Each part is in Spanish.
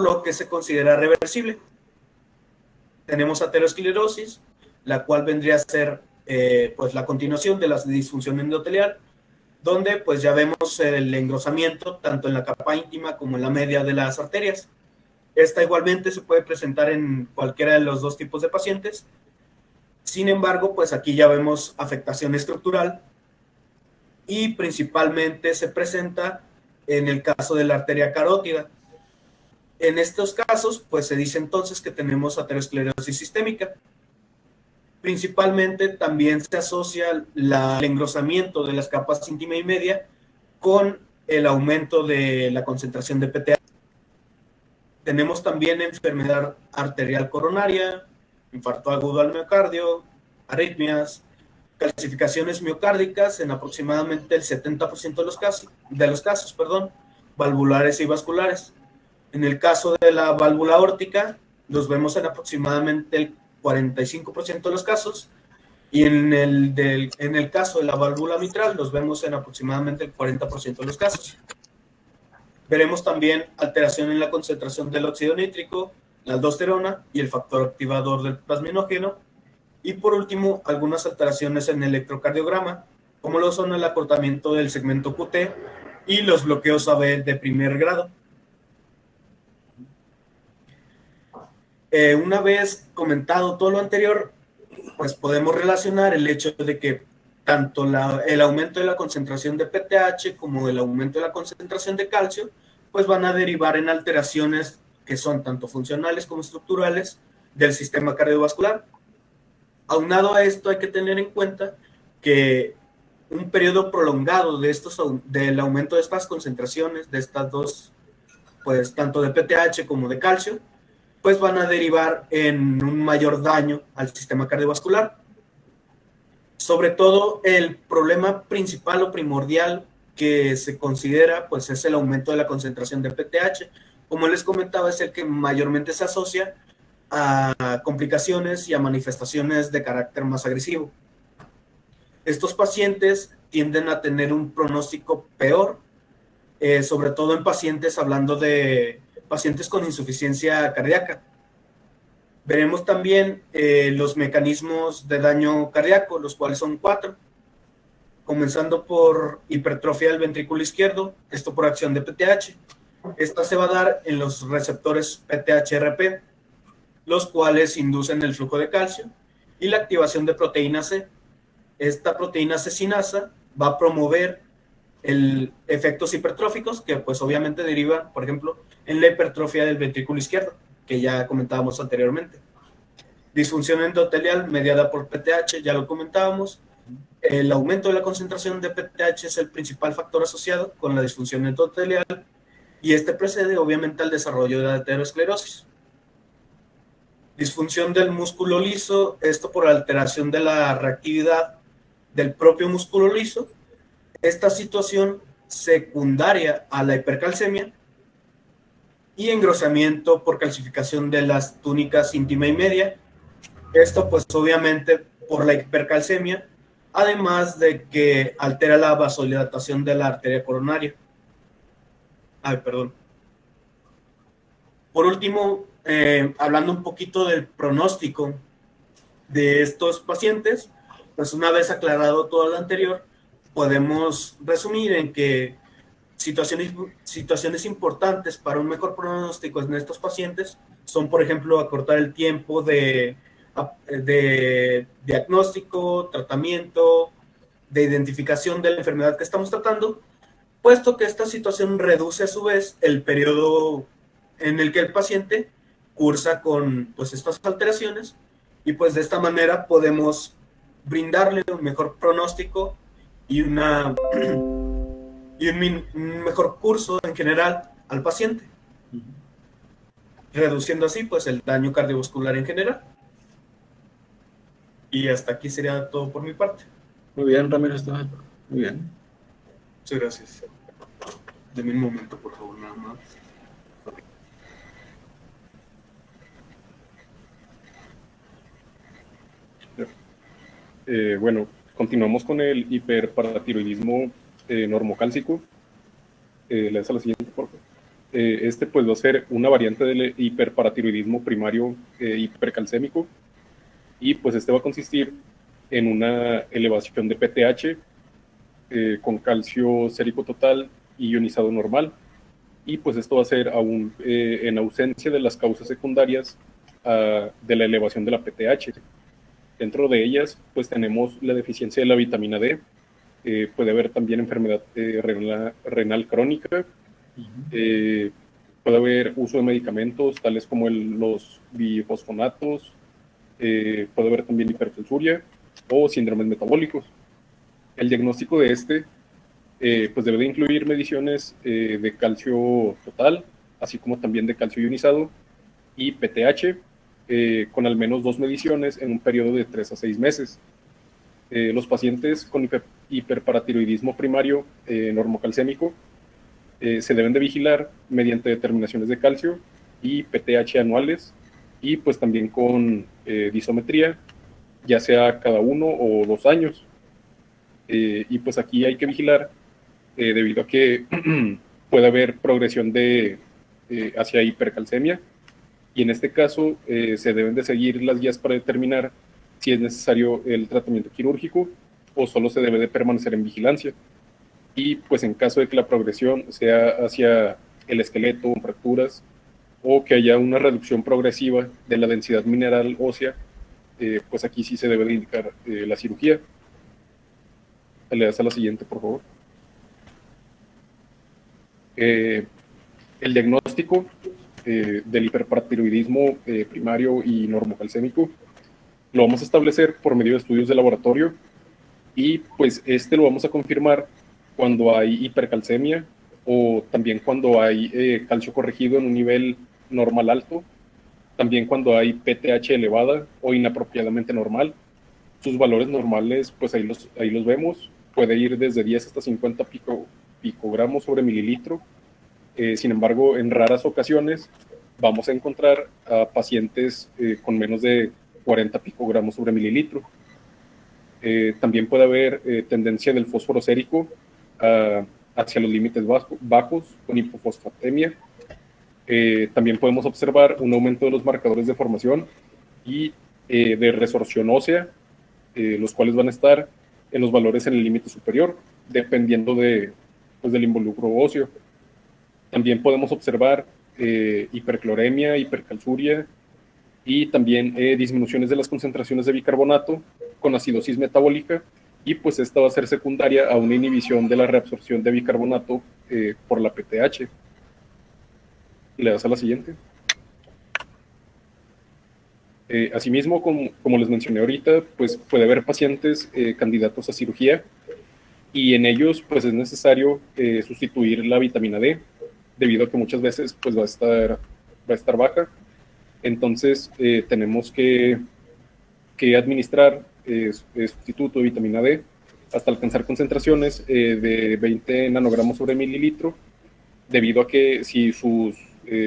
por lo que se considera reversible. Tenemos aterosclerosis, la cual vendría a ser pues la continuación de la disfunción endotelial, donde pues ya vemos el engrosamiento tanto en la capa íntima como en la media de las arterias. Esta igualmente se puede presentar en cualquiera de los dos tipos de pacientes. Sin embargo, pues aquí ya vemos afectación estructural y principalmente se presenta en el caso de la arteria carótida. En estos casos, pues se dice entonces que tenemos aterosclerosis sistémica. Principalmente también se asocia el engrosamiento de las capas íntima y media con el aumento de la concentración de PTH. Tenemos también enfermedad arterial coronaria, infarto agudo al miocardio, arritmias, calcificaciones miocárdicas en aproximadamente el 70% de los casos, valvulares y vasculares. En el caso de la válvula aórtica, los vemos en aproximadamente el 45% de los casos, y en el caso de la válvula mitral, los vemos en aproximadamente el 40% de los casos. Veremos también alteración en la concentración del óxido nítrico, la aldosterona y el factor activador del plasminógeno. Y por último, algunas alteraciones en el electrocardiograma, como lo son el acortamiento del segmento QT y los bloqueos AB de primer grado. Una vez comentado todo lo anterior, pues podemos relacionar el hecho de que tanto el aumento de la concentración de PTH como el aumento de la concentración de calcio, pues van a derivar en alteraciones que son tanto funcionales como estructurales del sistema cardiovascular. Aunado a esto, hay que tener en cuenta que un periodo prolongado del aumento de estas concentraciones, de estas dos, pues tanto de PTH como de calcio, pues van a derivar en un mayor daño al sistema cardiovascular. Sobre todo, el problema principal o primordial que se considera, pues es el aumento de la concentración de PTH. Como les comentaba, es el que mayormente se asocia a complicaciones y a manifestaciones de carácter más agresivo. Estos pacientes tienden a tener un pronóstico peor, sobre todo en pacientes, hablando de pacientes con insuficiencia cardíaca. Veremos también los mecanismos de daño cardíaco, los cuales son 4, comenzando por hipertrofia del ventrículo izquierdo, esto por acción de PTH. Esta se va a dar en los receptores PTHRP, los cuales inducen el flujo de calcio, y la activación de proteína C. Esta proteína cecinasa va a promover efectos hipertróficos que pues obviamente derivan, por ejemplo, en la hipertrofia del ventrículo izquierdo, que ya comentábamos anteriormente. Disfunción endotelial mediada por PTH, ya lo comentábamos. El aumento de la concentración de PTH es el principal factor asociado con la disfunción endotelial, y este precede obviamente al desarrollo de la aterosclerosis. Disfunción del músculo liso, esto por alteración de la reactividad del propio músculo liso. Esta situación secundaria a la hipercalcemia, y engrosamiento por calcificación de las túnicas íntima y media. Esto pues obviamente por la hipercalcemia, además de que altera la vasodilatación de la arteria coronaria. Por último, hablando un poquito del pronóstico de estos pacientes, pues una vez aclarado todo lo anterior, podemos resumir en que situaciones importantes para un mejor pronóstico en estos pacientes son, por ejemplo, acortar el tiempo de diagnóstico, tratamiento, de identificación de la enfermedad que estamos tratando, puesto que esta situación reduce a su vez el periodo en el que el paciente cursa con pues estas alteraciones, y pues de esta manera podemos brindarle un mejor pronóstico y un mejor curso en general al paciente, reduciendo así pues el daño cardiovascular en general. Y hasta aquí sería todo por mi parte. Muy bien, Ramiro, está muy bien. Muchas gracias. Deme un momento, por favor, nada más. Bueno, continuamos con el hiperparatiroidismo normocálcico. Le das a la siguiente, por favor. Este pues va a ser una variante del hiperparatiroidismo primario hipercalcémico, y pues este va a consistir en una elevación de PTH con calcio sérico total y ionizado normal, y pues esto va a ser aún en ausencia de las causas secundarias de la elevación de la PTH. Dentro de ellas pues tenemos la deficiencia de la vitamina D, puede haber también enfermedad renal crónica, puede haber uso de medicamentos tales como los bifosfonatos, puede haber también hipertensuria o síndromes metabólicos. El diagnóstico de pues debe de incluir mediciones de calcio total, así como también de calcio ionizado y PTH, con al menos 2 mediciones en un periodo de 3 a 6 meses. Los pacientes con hiperparatiroidismo primario normocalcémico se deben de vigilar mediante determinaciones de calcio y PTH anuales, y pues también con disometría, ya sea cada 1 o 2 años. Y pues aquí hay que vigilar debido a que puede haber progresión hacia hipercalcemia, y en este caso se deben de seguir las guías para determinar si es necesario el tratamiento quirúrgico o solo se debe de permanecer en vigilancia. Y pues en caso de que la progresión sea hacia el esqueleto, fracturas, o que haya una reducción progresiva de la densidad mineral ósea, pues aquí sí se debe de indicar la cirugía. Le das a la siguiente, por favor. El diagnóstico del hiperparatiroidismo primario y normocalcémico lo vamos a establecer por medio de estudios de laboratorio, y pues lo vamos a confirmar cuando hay hipercalcemia o también cuando hay calcio corregido en un nivel normal alto, también cuando hay PTH elevada o inapropiadamente normal. Sus valores normales, pues ahí los vemos, puede ir desde 10 hasta 50 picogramos sobre mililitro. Sin embargo, en raras ocasiones vamos a encontrar a pacientes con menos de 40 picogramos sobre mililitro. También puede haber tendencia del fósforo sérico hacia los límites bajos con hipofosfatemia. También podemos observar un aumento de los marcadores de formación y de resorción ósea, los cuales van a estar en los valores en el límite superior, dependiendo del involucro óseo. También podemos observar hipercloremia, hipercalciuria, y también disminuciones de las concentraciones de bicarbonato con acidosis metabólica, y pues esta va a ser secundaria a una inhibición de la reabsorción de bicarbonato por la PTH. Le das a la siguiente. Asimismo, como les mencioné ahorita, pues puede haber pacientes candidatos a cirugía, y en ellos pues es necesario sustituir la vitamina D, debido a que muchas veces pues va a estar baja. Entonces tenemos que administrar sustituto de vitamina D hasta alcanzar concentraciones de 20 nanogramos sobre mililitro, debido a que si sus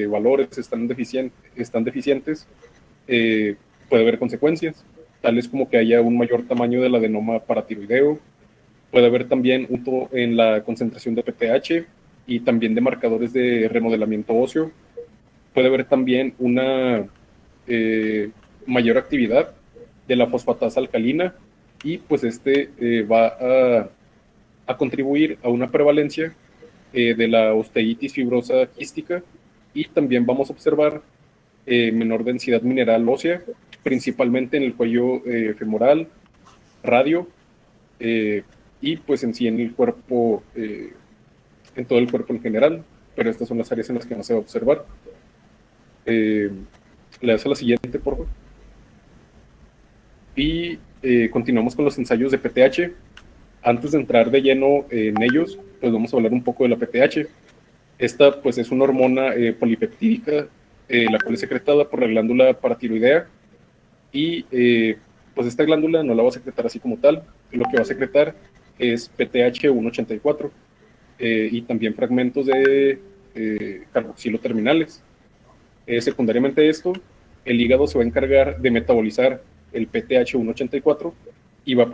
valores están deficientes, puede haber consecuencias, tales como que haya un mayor tamaño del adenoma paratiroideo, puede haber también un en la concentración de PTH y también de marcadores de remodelamiento óseo, puede haber también una mayor actividad de la fosfatasa alcalina, y pues va a contribuir a una prevalencia de la osteitis fibrosa quística, y también vamos a observar menor densidad mineral ósea, principalmente en el cuello femoral, radio, y pues en sí en el cuerpo, en todo el cuerpo en general, pero estas son las áreas en las que no se va a observar. Le das a la siguiente, por favor. Y continuamos con los ensayos de PTH. Antes de entrar de lleno en ellos, pues vamos a hablar un poco de la PTH. Esta pues es una hormona polipeptídica, la cual es secretada por la glándula paratiroidea, y pues esta glándula no la va a secretar así como tal, lo que va a secretar es PTH 184 y también fragmentos de carboxilo terminales. Secundariamente a esto, el hígado se va a encargar de metabolizar el PTH 184 y va a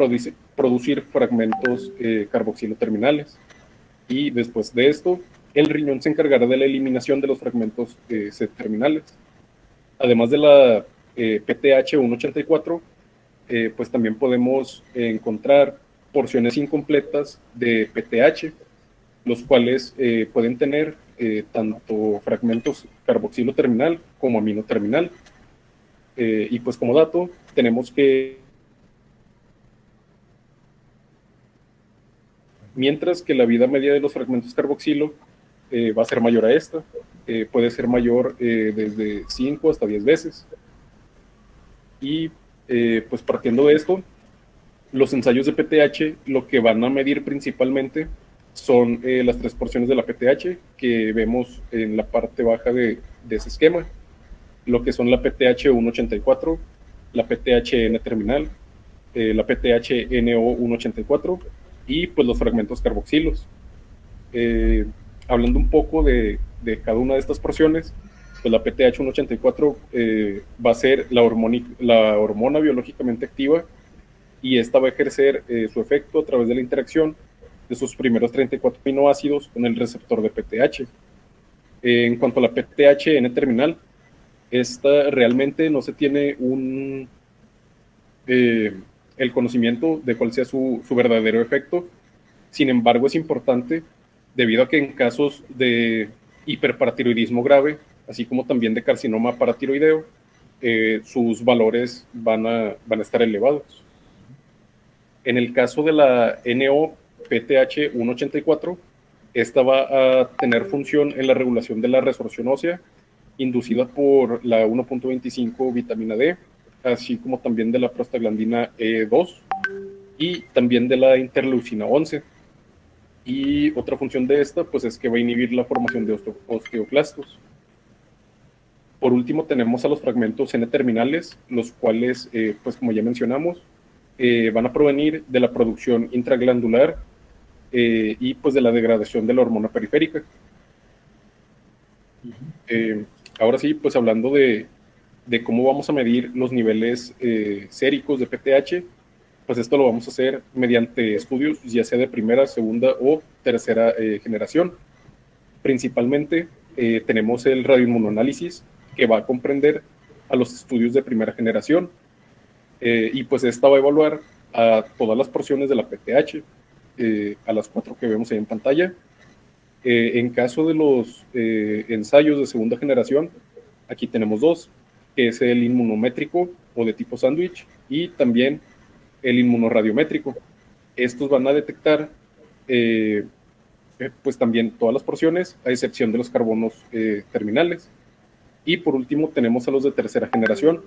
producir fragmentos carboxilo terminales. Y después de esto, el riñón se encargará de la eliminación de los fragmentos C-terminales. Además de la PTH 184, pues también podemos encontrar porciones incompletas de PTH, los cuales pueden tener tanto fragmentos carboxilo terminal como amino terminal. Y pues como dato, tenemos que mientras que la vida media de los fragmentos carboxilo va a ser mayor a esta, puede ser mayor desde 5 hasta 10 veces. Y pues partiendo de esto, los ensayos de PTH lo que van a medir principalmente son las 3 porciones de la PTH que vemos en la parte baja de ese esquema, lo que son la PTH 184, la PTH N terminal, la PTH NO 184 y pues los fragmentos carboxilos. Hablando un poco de cada una de estas porciones, pues la PTH 184 va a ser la hormona biológicamente activa, y esta va a ejercer su efecto a través de la interacción de sus primeros 34 aminoácidos con el receptor de PTH. En cuanto a la PTH N terminal, esta realmente no se tiene el conocimiento de cuál sea su verdadero efecto. Sin embargo, es importante debido a que en casos de hiperparatiroidismo grave, así como también de carcinoma paratiroideo, sus valores van a estar elevados. En el caso de la NO-PTH 184, esta va a tener función en la regulación de la resorción ósea, inducida por la 1.25 vitamina D, así como también de la prostaglandina E2 y también de la interleucina 11. Y otra función de esta, pues es que va a inhibir la formación de osteoclastos. Por último, tenemos a los fragmentos N-terminales, los cuales, pues como ya mencionamos, van a provenir de la producción intraglandular y pues de la degradación de la hormona periférica. Ahora sí, pues hablando de cómo vamos a medir los niveles séricos de PTH, pues esto lo vamos a hacer mediante estudios, ya sea de primera, segunda o tercera generación. Principalmente tenemos el radioinmunoanálisis, que va a comprender a los estudios de primera generación, y pues esta va a evaluar a todas las porciones de la PTH, a las 4 que vemos ahí en pantalla. En caso de los ensayos de segunda generación, aquí tenemos 2, que es el inmunométrico o de tipo sándwich y también el inmunoradiométrico. Estos van a detectar pues también todas las porciones, a excepción de los carbonos terminales. Y por último tenemos a los de tercera generación,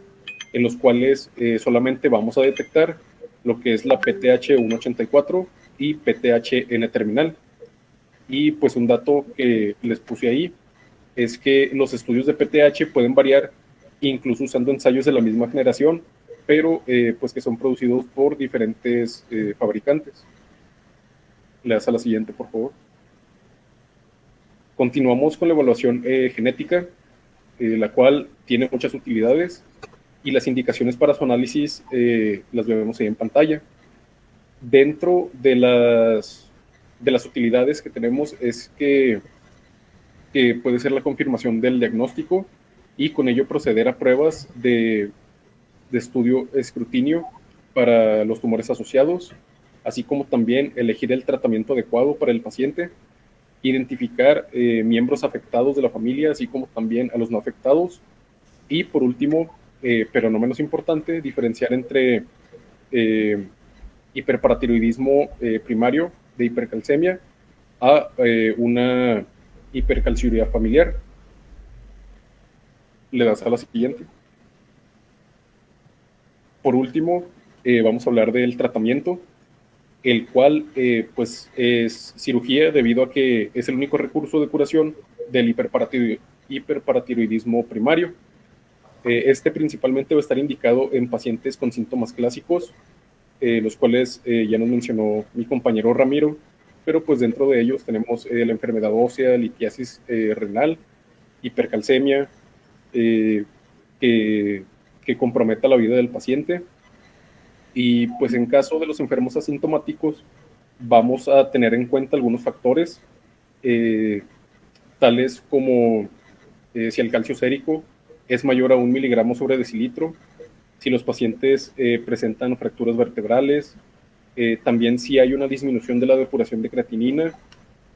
en los cuales solamente vamos a detectar lo que es la PTH 184 y PTH N terminal. Y pues un dato que les puse ahí es que los estudios de PTH pueden variar incluso usando ensayos de la misma generación, pero pues que son producidos por diferentes fabricantes. Le das a la siguiente, por favor. Continuamos con la evaluación genética, la cual tiene muchas utilidades, y las indicaciones para su análisis las vemos ahí en pantalla. Dentro de las utilidades que tenemos es que puede ser la confirmación del diagnóstico y con ello proceder a pruebas de estudio escrutinio para los tumores asociados, así como también elegir el tratamiento adecuado para el paciente, identificar miembros afectados de la familia, así como también a los no afectados, y por último, pero no menos importante, diferenciar entre hiperparatiroidismo primario de hipercalcemia a una hipercalciuria familiar. Le das a la siguiente. Por último, vamos a hablar del tratamiento, el cual pues es cirugía debido a que es el único recurso de curación del hiperparatiroidismo primario. Este principalmente va a estar indicado en pacientes con síntomas clásicos, los cuales ya nos mencionó mi compañero Ramiro, pero pues dentro de ellos tenemos la enfermedad ósea, litiasis renal, hipercalcemia, que comprometa la vida del paciente. Y pues en caso de los enfermos asintomáticos, vamos a tener en cuenta algunos factores tales como si el calcio sérico es mayor a 1 miligramo sobre decilitro, si los pacientes presentan fracturas vertebrales, también si hay una disminución de la depuración de creatinina,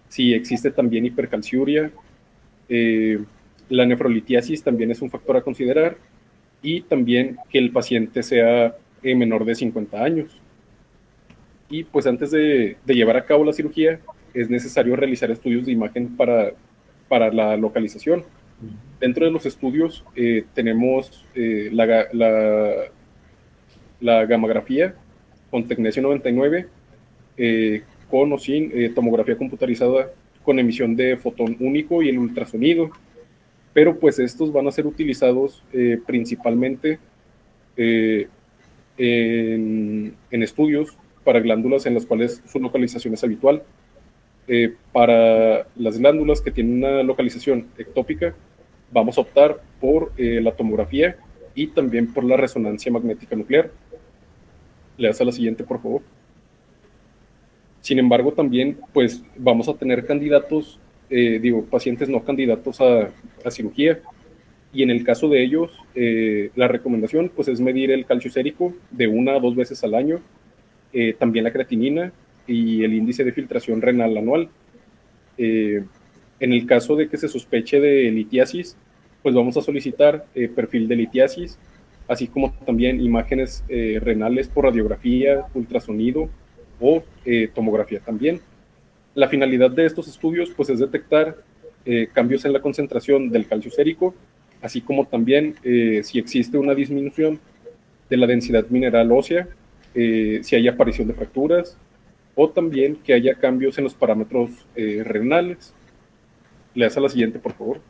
si existe también hipercalciuria, la nefrolitiasis también es un factor a considerar, y también que el paciente sea menor de 50 años. Y pues antes de llevar a cabo la cirugía es necesario realizar estudios de imagen para la localización. Dentro de los estudios tenemos la gamografía con tecnesio 99, con o sin tomografía computarizada con emisión de fotón único y el ultrasonido, pero pues estos van a ser utilizados principalmente en estudios para glándulas en las cuales su localización es habitual. Para las glándulas que tienen una localización ectópica, vamos a optar por la tomografía y también por la resonancia magnética nuclear. Le das a la siguiente, por favor. Sin embargo, también pues vamos a tener candidatos, pacientes no candidatos a cirugía, y en el caso de ellos, la recomendación pues es medir el calcio sérico de 1 a 2 veces al año, también la creatinina y el índice de filtración renal anual. En el caso de que se sospeche de litiasis, pues vamos a solicitar perfil de litiasis, así como también imágenes renales por radiografía, ultrasonido o tomografía también. La finalidad de estos estudios pues es detectar cambios en la concentración del calcio sérico, así como también si existe una disminución de la densidad mineral ósea, si hay aparición de fracturas, o también que haya cambios en los parámetros renales. Le das a la siguiente, por favor.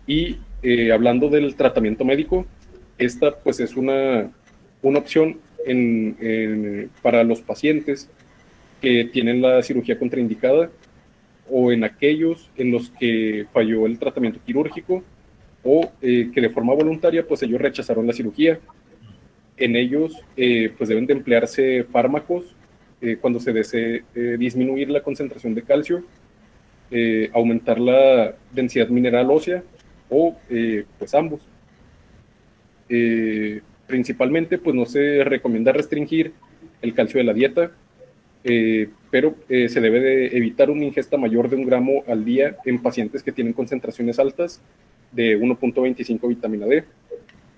Y hablando del tratamiento médico, esta pues es una opción para los pacientes que tienen la cirugía contraindicada, o en aquellos en los que falló el tratamiento quirúrgico, o que de forma voluntaria pues ellos rechazaron la cirugía. En ellos pues deben de emplearse fármacos cuando se desee disminuir la concentración de calcio, aumentar la densidad mineral ósea, o pues ambos. Principalmente pues no se recomienda restringir el calcio de la dieta, pero se debe de evitar una ingesta mayor de 1 gramo al día en pacientes que tienen concentraciones altas de 1.25 vitamina D.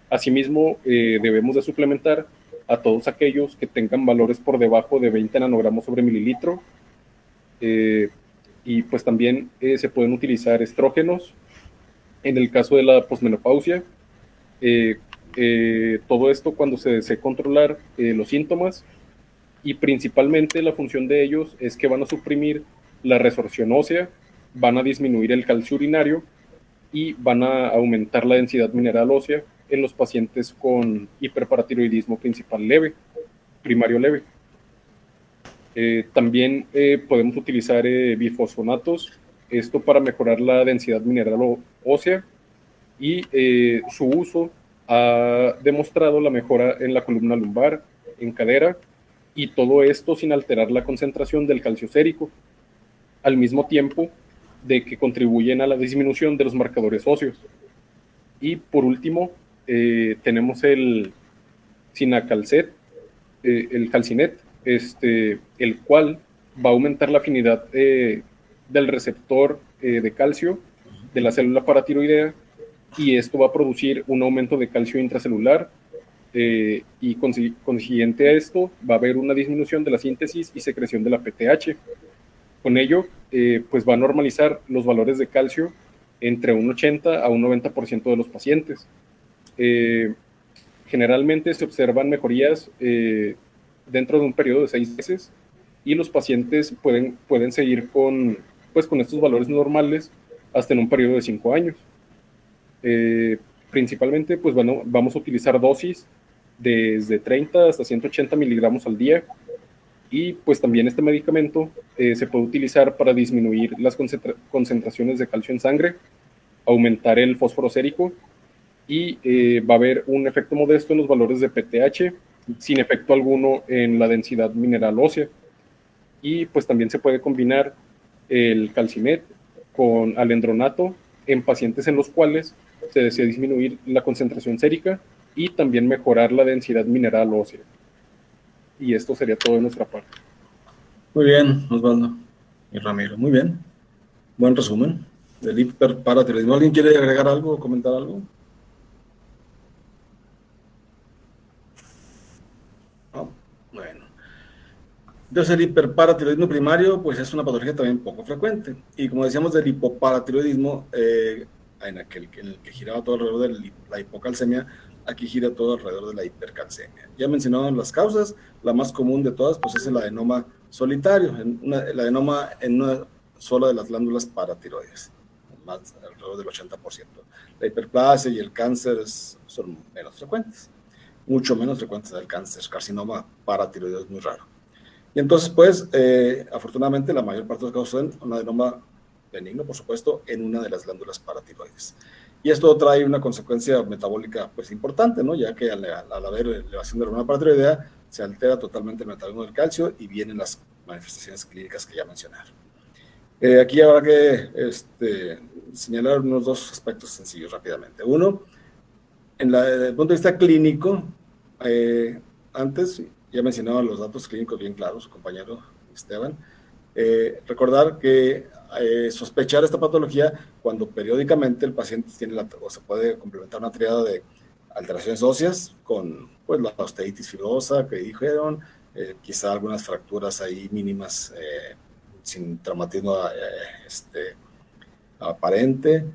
Asimismo, debemos de suplementar a todos aquellos que tengan valores por debajo de 20 nanogramos sobre mililitro, y pues también se pueden utilizar estrógenos en el caso de la posmenopausia. Todo esto cuando se desee controlar los síntomas, y principalmente la función de ellos es que van a suprimir la resorción ósea, van a disminuir el calcio urinario y van a aumentar la densidad mineral ósea en los pacientes con hiperparatiroidismo principal leve, primario leve. También podemos utilizar bifosfonatos, esto para mejorar la densidad mineral ósea, y su uso ha demostrado la mejora en la columna lumbar, en cadera, y todo esto sin alterar la concentración del calcio sérico, al mismo tiempo de que contribuyen a la disminución de los marcadores óseos. Y por último, tenemos el Cinacalcet, el Calcinet, el cual va a aumentar la afinidad del receptor de calcio de la célula paratiroidea, y esto va a producir un aumento de calcio intracelular, y consiguiente a esto va a haber una disminución de la síntesis y secreción de la PTH. Con ello, pues va a normalizar los valores de calcio entre un 80 a un 90% de los pacientes. Generalmente se observan mejorías dentro de un periodo de 6 meses, y los pacientes pueden seguir con estos valores normales hasta en un periodo de 5 años. Principalmente, pues bueno, vamos a utilizar dosis desde 30 hasta 180 miligramos al día, y pues también este medicamento se puede utilizar para disminuir las concentraciones de calcio en sangre, aumentar el fósforo sérico, y va a haber un efecto modesto en los valores de PTH, sin efecto alguno en la densidad mineral ósea. Y pues también se puede combinar el Calcinet con alendronato en pacientes en los cuales se desea disminuir la concentración sérica y también mejorar la densidad mineral ósea. Y esto sería todo de nuestra parte. Muy bien, Osvaldo y Ramiro, muy bien. Buen resumen del hiperparatiroidismo. ¿Alguien quiere agregar algo o comentar algo? No. Bueno. Entonces el hiperparatiroidismo primario pues es una patología también poco frecuente. Y como decíamos del hipoparatiroidismo, en el que giraba todo alrededor de la hipocalcemia, aquí gira todo alrededor de la hipercalcemia. Ya mencionaban las causas, la más común de todas pues es el adenoma solitario, el adenoma en una sola de las glándulas paratiroides, más alrededor del 80%. La hiperplasia y el cáncer son menos frecuentes, mucho menos frecuentes del cáncer. Carcinoma paratiroideo es muy raro. Y entonces, pues, afortunadamente, la mayor parte de los casos son un adenoma benigno, por supuesto, en una de las glándulas paratiroides. Y esto trae una consecuencia metabólica, pues, importante, ¿no? Ya que al haber elevación de la hormona paratiroidea, se altera totalmente el metabolismo del calcio y vienen las manifestaciones clínicas que ya mencionaron. Aquí habrá que señalar unos dos aspectos sencillos rápidamente. Uno, desde el punto de vista clínico, antes ya mencionaba los datos clínicos bien claros, su compañero Esteban. Recordar que sospechar esta patología cuando periódicamente el paciente tiene o se puede complementar una triada de alteraciones óseas con pues, la osteitis fibrosa que dijeron, quizá algunas fracturas ahí mínimas sin traumatismo aparente.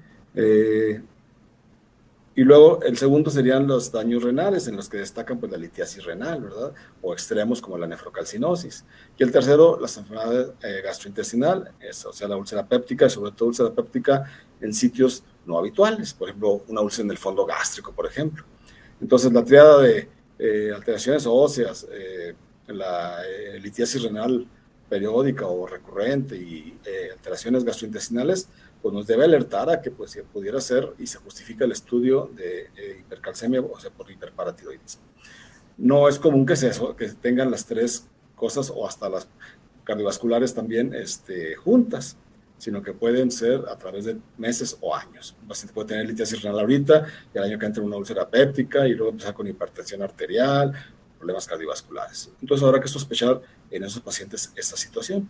Y luego el segundo serían los daños renales, en los que destacan pues, la litiasis renal, ¿verdad? O extremos como la nefrocalcinosis. Y el tercero, las enfermedades gastrointestinal, o sea, la úlcera péptica, y sobre todo úlcera péptica en sitios no habituales, por ejemplo, una úlcera en el fondo gástrico, por ejemplo. Entonces, la triada de alteraciones óseas, la litiasis renal periódica o recurrente y alteraciones gastrointestinales, pues nos debe alertar a que pues, pudiera ser y se justifica el estudio de hipercalcemia, o sea, por hiperparatiroidismo. No es común que tengan las tres cosas o hasta las cardiovasculares también juntas, sino que pueden ser a través de meses o años. Un paciente puede tener litiasis renal ahorita y al año que entra una úlcera péptica y luego empezar con hipertensión arterial, problemas cardiovasculares. Entonces habrá que sospechar en esos pacientes esta situación.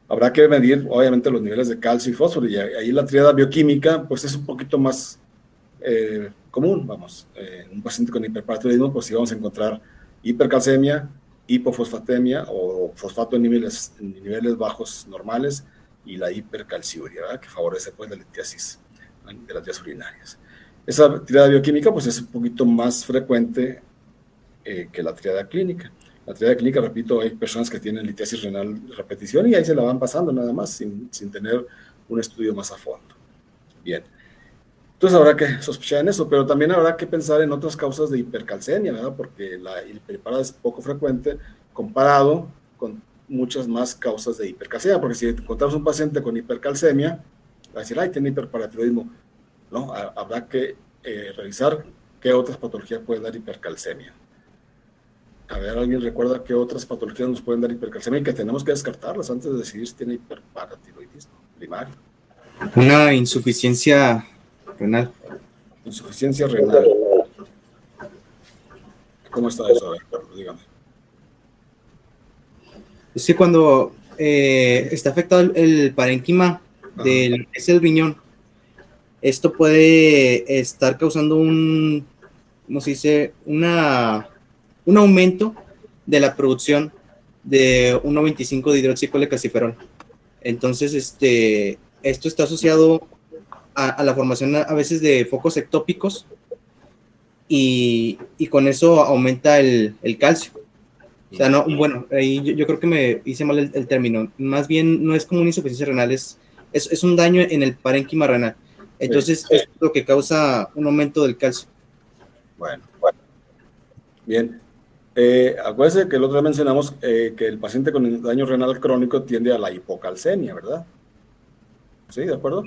Habrá que medir, obviamente, los niveles de calcio y fósforo, y ahí la triada bioquímica, pues es un poquito más común, vamos. En un paciente con hiperparatiroidismo, pues sí vamos a encontrar hipercalcemia, hipofosfatemia o fosfato en niveles bajos normales y la hipercalciuria, ¿verdad? Que favorece pues la litiasis de las vías urinarias. Esa triada bioquímica, pues es un poquito más frecuente que la triada clínica. La triada clínica, repito, hay personas que tienen litiasis renal de repetición y ahí se la van pasando nada más sin tener un estudio más a fondo. Bien. Entonces habrá que sospechar en eso, pero también habrá que pensar en otras causas de hipercalcemia, ¿verdad? Porque la hiperparada es poco frecuente comparado con muchas más causas de hipercalcemia, porque si encontramos un paciente con hipercalcemia, va a decir, ay, tiene hiperparatiroidismo. No, habrá que revisar qué otras patologías pueden dar hipercalcemia. A ver, ¿alguien recuerda qué otras patologías nos pueden dar hipercalcemia y que tenemos que descartarlas antes de decidir si tiene hiperparatiroidismo primario? Una insuficiencia renal. Insuficiencia renal. ¿Cómo está eso? A ver, Carlos, dígame. Es que cuando está afectado el parénquima del que es el riñón, esto puede estar causando ¿cómo se dice? Un aumento de la producción de 1,25 de hidroxicolecalciferol. Entonces, esto está asociado a la formación a veces de focos ectópicos y con eso aumenta el calcio. O sea, no, bueno, ahí yo creo que me hice mal el término. Más bien no es como una insuficiencia renal, es un daño en el parénquima renal. Entonces, es lo que causa un aumento del calcio. Bueno. Bien. Acuérdense que el otro día mencionamos que el paciente con daño renal crónico tiende a la hipocalcemia, ¿verdad? ¿Sí? ¿De acuerdo?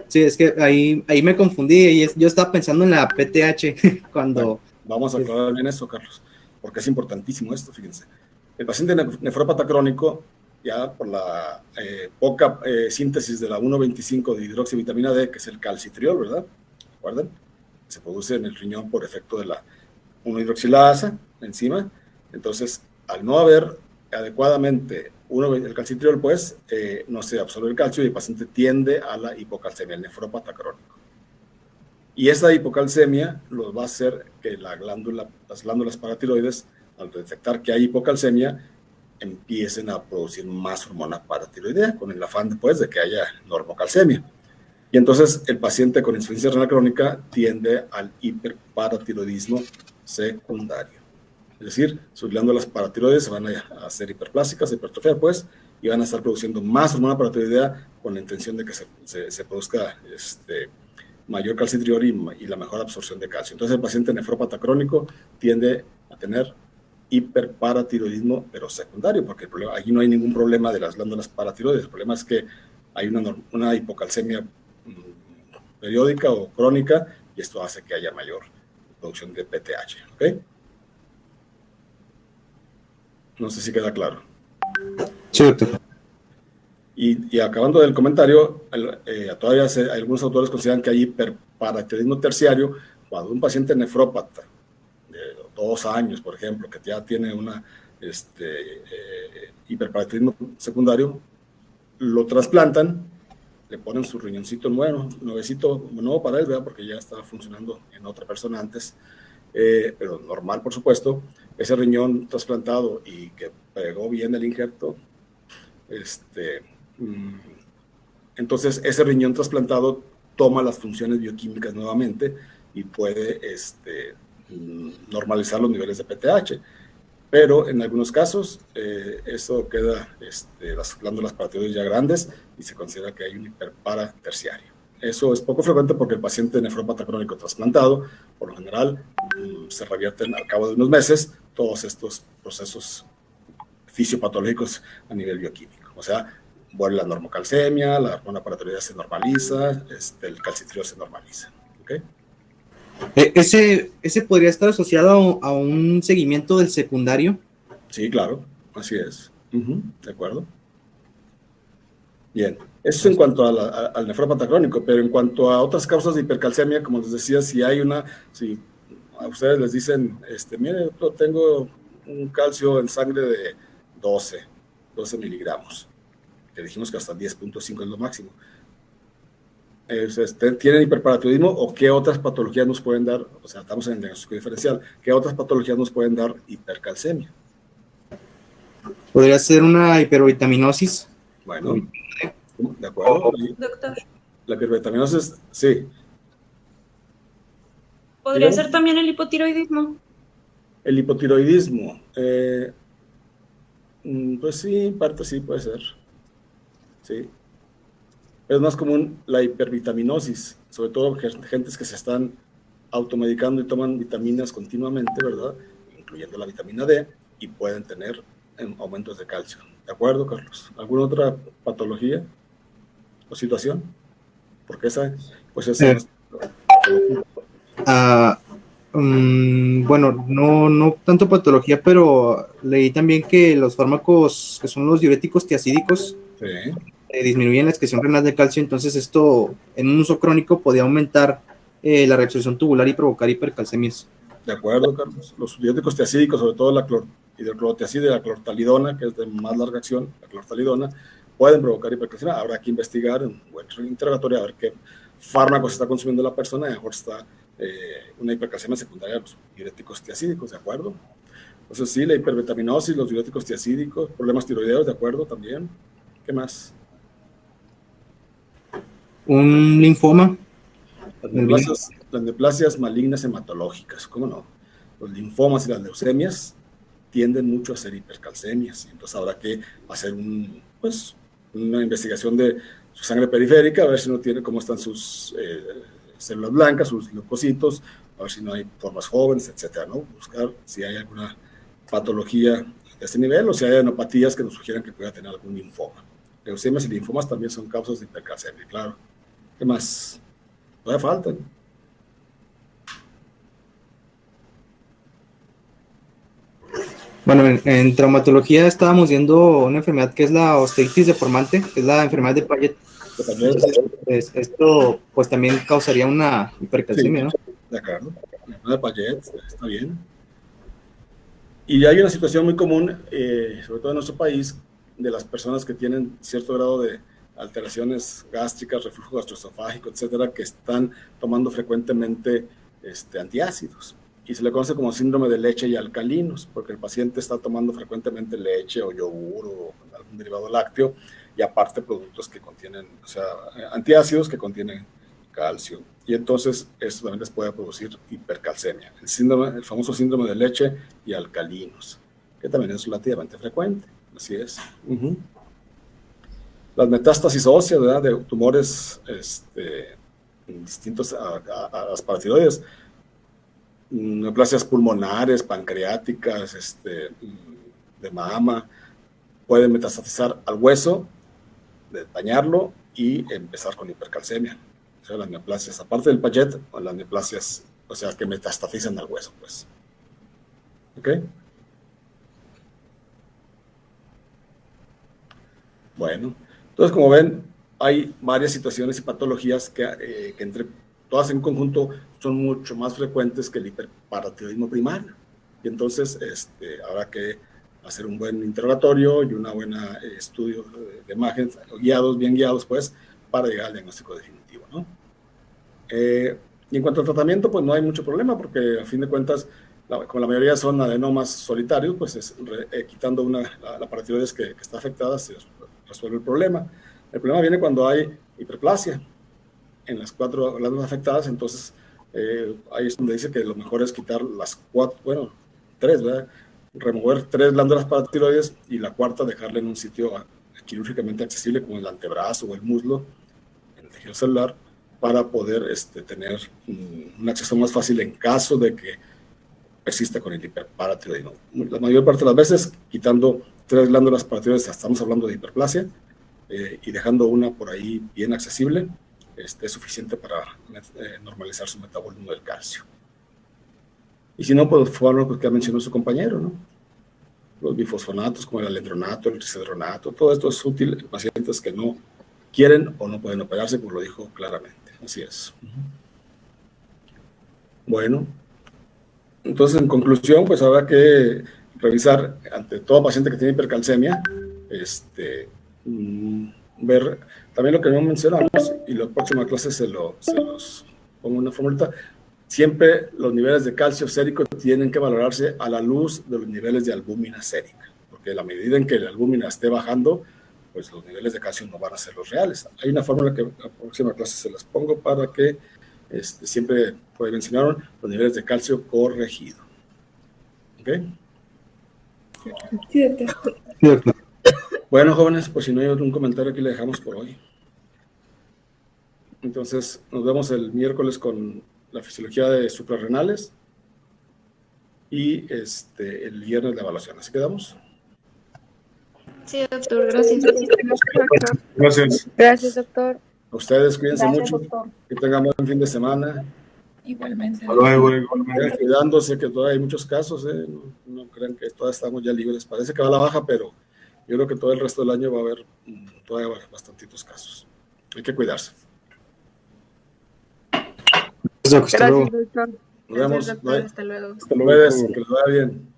Sí, es que ahí me confundí y yo estaba pensando en la PTH cuando... Bueno, vamos a aclarar bien eso, Carlos, porque es importantísimo esto, fíjense. El paciente nefrópata crónico ya por la poca síntesis de la 1,25 de hidroxivitamina D, que es el calcitriol, ¿verdad? ¿Recuerdan? Se produce en el riñón por efecto de la 1-hidroxilasa enzima. Entonces, al no haber adecuadamente el calcitriol, pues no se absorbe el calcio y el paciente tiende a la hipocalcemia, el nefrópata crónico. Y esa hipocalcemia lo va a hacer que las glándulas paratiroides, al detectar que hay hipocalcemia, empiecen a producir más hormona paratiroidea, con el afán después de que haya normocalcemia. Y entonces el paciente con insuficiencia renal crónica tiende al hiperparatiroidismo secundario. Es decir, sus glándulas paratiroides se van a hacer hiperplásicas, hipertrofiar, pues, y van a estar produciendo más hormona paratiroidea con la intención de que se produzca mayor calcitriol y la mejor absorción de calcio. Entonces el paciente nefrópata crónico tiende a tener hiperparatiroidismo, pero secundario, porque allí no hay ningún problema de las glándulas paratiroides. El problema es que hay una hipocalcemia periódica o crónica, y esto hace que haya mayor producción de PTH. ¿Ok? No sé si queda claro. Sí, doctor. Y acabando del comentario, todavía algunos autores consideran que hay hiperparatiroidismo terciario cuando un paciente nefrópata de 2 años, por ejemplo, que ya tiene una hiperparatiroidismo secundario, lo trasplantan, le ponen su riñoncito nuevecito, nuevo para él, ¿verdad? Porque ya estaba funcionando en otra persona antes, pero normal, por supuesto. Ese riñón trasplantado y que pegó bien el injerto, entonces ese riñón trasplantado toma las funciones bioquímicas nuevamente y puede normalizar los niveles de PTH. Pero en algunos casos eso queda, las glándulas paratiroides ya grandes, y se considera que hay un hiperpara terciario. Eso es poco frecuente porque el paciente nefrópata crónico trasplantado, por lo general, se revierten al cabo de unos meses todos estos procesos fisiopatológicos a nivel bioquímico. O sea, vuelve la normocalcemia, la hormona paratiroidea se normaliza, el calcitriol se normaliza. ¿Okay? ¿Ese podría estar asociado a un seguimiento del secundario? Sí, claro, así es. De acuerdo. Bien, eso en cuanto al nefrópata crónico, pero en cuanto a otras causas de hipercalcemia, como les decía, si a ustedes les dicen, mire, yo tengo un calcio en sangre de 12 miligramos, que dijimos que hasta 10,5 es lo máximo. ¿Tienen hiperparatiroidismo o qué otras patologías nos pueden dar? O sea, estamos en el diagnóstico diferencial. ¿Qué otras patologías nos pueden dar hipercalcemia? ¿Podría ser una hipervitaminosis? Bueno, de acuerdo. Doctor, La hipervitaminosis, sí. ¿podría Dígame. ser también el hipotiroidismo? El hipotiroidismo, pues sí, en parte sí puede ser. Sí. Es más común la hipervitaminosis, sobre todo gentes que se están automedicando y toman vitaminas continuamente, ¿verdad? Incluyendo la vitamina D, y pueden tener aumentos de calcio. ¿De acuerdo, Carlos? ¿Alguna otra patología o situación? Porque esa, pues esa es bueno, no tanto patología, pero leí también que los fármacos que son los diuréticos tiacídicos sí. Disminuyen la excreción renal de calcio, entonces esto en un uso crónico podía aumentar la reabsorción tubular y provocar hipercalcemias. De acuerdo, Carlos. Los diuréticos tiacídicos, sobre todo la hidroclorotiazida y la clortalidona, que es de más larga acción, la clortalidona, pueden provocar hipercalcemia. Habrá que investigar en un interrogatorio a ver qué fármacos está consumiendo la persona, y a lo mejor está una hipercalcemia secundaria de los diuréticos tiacídicos, ¿de acuerdo? Entonces sí, la hipervitaminosis, los diuréticos tiacídicos, problemas tiroideos, ¿de acuerdo? También. ¿Qué más? Un linfoma. Las neoplasias malignas hematológicas, ¿cómo no? Los linfomas y las leucemias tienden mucho a ser hipercalcemias, entonces habrá que hacer una investigación de su sangre periférica, a ver si no tiene, cómo están sus células blancas, sus leucocitos, a ver si no hay formas jóvenes, etcétera, ¿no? Buscar si hay alguna patología de este nivel, o si hay enopatías que nos sugieran que pueda tener algún linfoma. Leucemias y linfomas también son causas de hipercalcemia, claro. ¿Qué más? Todavía faltan. Bueno, en traumatología estábamos viendo una enfermedad que es la osteitis deformante, que es la enfermedad de Payet. Entonces, pues, esto pues también causaría una hipercalcemia, Sí, ¿no? de acuerdo. De Payet, está bien. Y hay una situación muy común, sobre todo en nuestro país, de las personas que tienen cierto grado de alteraciones gástricas, reflujo gastroesofágico, etcétera, que están tomando frecuentemente antiácidos. Y se le conoce como síndrome de leche y alcalinos, porque el paciente está tomando frecuentemente leche o yogur o algún derivado lácteo, y aparte productos que contienen, o sea, antiácidos que contienen calcio. Y entonces esto también les puede producir hipercalcemia. El famoso síndrome de leche y alcalinos, que también es relativamente frecuente. Así es. Las metástasis óseas, ¿verdad? De tumores distintos a las paratiroides, neoplasias pulmonares, pancreáticas, de mama, pueden metastatizar al hueso, dañarlo y empezar con hipercalcemia. O sea, las neoplasias, aparte del Payet, o las neoplasias, o sea, que metastatizan al hueso, pues. ¿Ok? Bueno, entonces, como ven, hay varias situaciones y patologías que entre todas en conjunto son mucho más frecuentes que el hiperparatiroidismo primario. Y entonces, habrá que hacer un buen interrogatorio y una buena estudio de imágenes guiados, bien guiados, pues, para llegar al diagnóstico definitivo, ¿no? Y en cuanto al tratamiento, pues no hay mucho problema, porque a fin de cuentas, como la mayoría son adenomas solitarios, pues quitando la paratiroides que está afectada, se resuelve el problema. El problema viene cuando hay hiperplasia en las 4 glándulas afectadas, entonces ahí es donde dice que lo mejor es quitar las 4, bueno, 3, ¿verdad? Remover 3 glándulas paratiroides y la cuarta dejarla en un sitio quirúrgicamente accesible como el antebrazo o el muslo, en el tejido celular, para poder tener un acceso más fácil en caso de que persista con el hiperparatiroidismo. La mayor parte de las veces, quitando 3 glándulas paratiroides, estamos hablando de hiperplasia, y dejando una por ahí bien accesible, es suficiente para normalizar su metabolismo del calcio. Y si no, pues fármacos que ha mencionado su compañero, ¿no? Los bifosfonatos como el alendronato, el risedronato, todo esto es útil en pacientes que no quieren o no pueden operarse, como lo dijo claramente. Así es. Bueno, entonces en conclusión, pues habrá que revisar ante todo paciente que tiene hipercalcemia, ver también lo que no mencionamos, y la próxima clase se los pongo una formulita. Siempre los niveles de calcio sérico tienen que valorarse a la luz de los niveles de albúmina sérica, porque a la medida en que la albúmina esté bajando, pues los niveles de calcio no van a ser los reales. Hay una fórmula que en la próxima clase se las pongo para que siempre pues, mencionaron los niveles de calcio corregido. ¿Ok? Sí, doctor. Sí, doctor. Bueno, jóvenes, pues si no hay algún comentario, aquí le dejamos por hoy. Entonces, nos vemos el miércoles con la fisiología de suprarrenales y el viernes la evaluación. ¿Así quedamos? Sí, doctor, gracias. Gracias. Gracias, doctor. A ustedes, cuídense Gracias, mucho, doctor. que tengan buen fin de semana. Igualmente. Hasta luego, igualmente. Cuidándose, que todavía hay muchos casos, no crean que todavía estamos ya libres. Parece que va a la baja, pero yo creo que todo el resto del año va a haber todavía bastantitos casos. Hay que cuidarse. Hasta luego. Gracias, doctor. Nos vemos. Gracias, doctor. Hasta luego. Hasta luego. Que les vaya bien.